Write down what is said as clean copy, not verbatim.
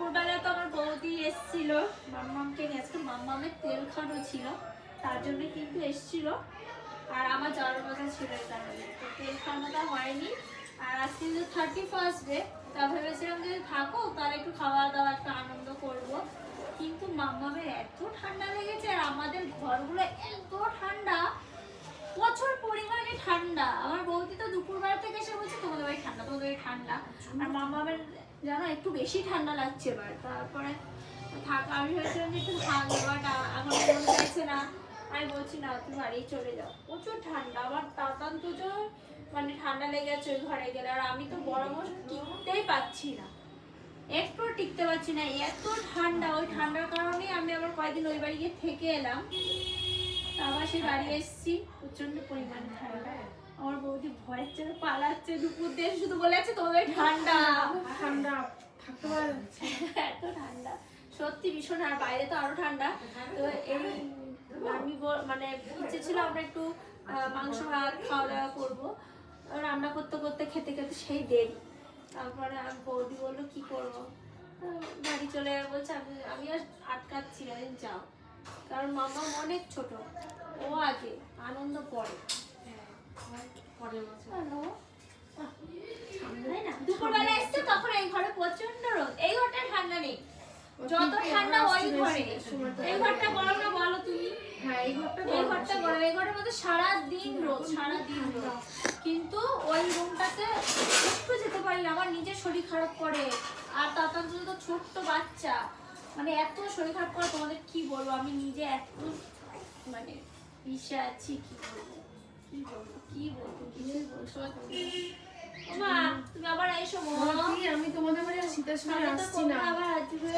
দুপুরবেলা তো আমার বৌদি এসেছিল মাম্মামকে নিয়ে, আজকে মাম্মামের তেল খানো ছিল তার জন্য কিন্তু এসেছিল, আর আমার যাওয়ার কথা ছিল এই কারণে, তো তেল খাওয়ানোটা হয়নি। আর আজকে যে 31st ডে, তা ভেবেছিলাম যে থাকো তাহলে একটু খাওয়া দাওয়া একটু আনন্দ করব, কিন্তু মাম্মামের এত ঠান্ডা লেগেছে আর আমাদের ঘরগুলো এত ঠান্ডা, প্রচুর পরিমাণে ঠান্ডা। আমার বৌদি তো দুপুরবেলা থেকে এসে বলছে তোমাদের বাড়ি ঠান্ডা, তোমাদের বাড়ি ঠান্ডা, আর মাম্মামের জানো একটু বেশি ঠান্ডা লাগছে এবার। তারপরে থাক, আমি ভেবেছিলাম যে একটু থাক, বাট আমার মন চাইছে না, আমি বলছি না তুমি বাড়ি চলে যাও, প্রচুর ঠান্ডা। আমার তাতান্ত মানে ঠান্ডা লেগে গেছে ওই ঘরে গেলে, আর আমি তো গরমও টিকতেই পাচ্ছি না, একটু টিকতে পারছি না, এত ঠান্ডা। ওই ঠান্ডার কারণেই আমি আবার কয়েকদিন ওই বাড়ি গিয়ে থেকে এলাম, আবার সেই বাড়ি এসেছি, প্রচন্ড পরিমাণে ঠান্ডা। আমার বৌদি ভয়ের জন্য পালাচ্ছে, দুপুর দিয়ে শুধু বলে আছে তোমাদের ঠান্ডা ঠান্ডা থাকতে পারা যাচ্ছে এত ঠান্ডা, সত্যি ভীষণ। আর বাইরে তো আরো ঠান্ডা। তো এই আমি মানে ইচ্ছে ছিল আমরা একটু মাংস ভাত খাওয়া দাওয়া করবো, রান্না করতে করতে খেতে খেতে সেই দেরি। তারপরে বৌদি বললো কি করবো, বাড়ি চলে যাবে বলছে। আমি আর আটকাচ্ছি না, যাও, কারণ মামা অনেক ছোট, ও আগে আনন্দ পরে। দুপুরবেলা এসছে তখন এই ঘরে প্রচন্ড রোদ, এই ঘরটা ঠান্ডা নেই, যত ঠান্ডা ওই ঘরে। এই ঘরটা গরম না বলো তুমি? হ্যাঁ এই ঘরটা গরম, এই ঘরের মধ্যে সারাদিন রোদ, সারাদিন রোদ, কিন্তু ওই রুমটাতে একটু যেতে পারি না, আমার নিজের শরীর খারাপ করে। আর তাতান্ত তো ছোট্ট বাচ্চা, মানে এত শরীর খারাপ করে তোমাদের কি বলবো, আমি নিজে এত মানে পিছে আছি, কি বলবো কিছু বলছো মা, তুমি আবার এসো। আমি তোমাদের বাড়ি শীতের সময় আসছি না। আবার আসবে।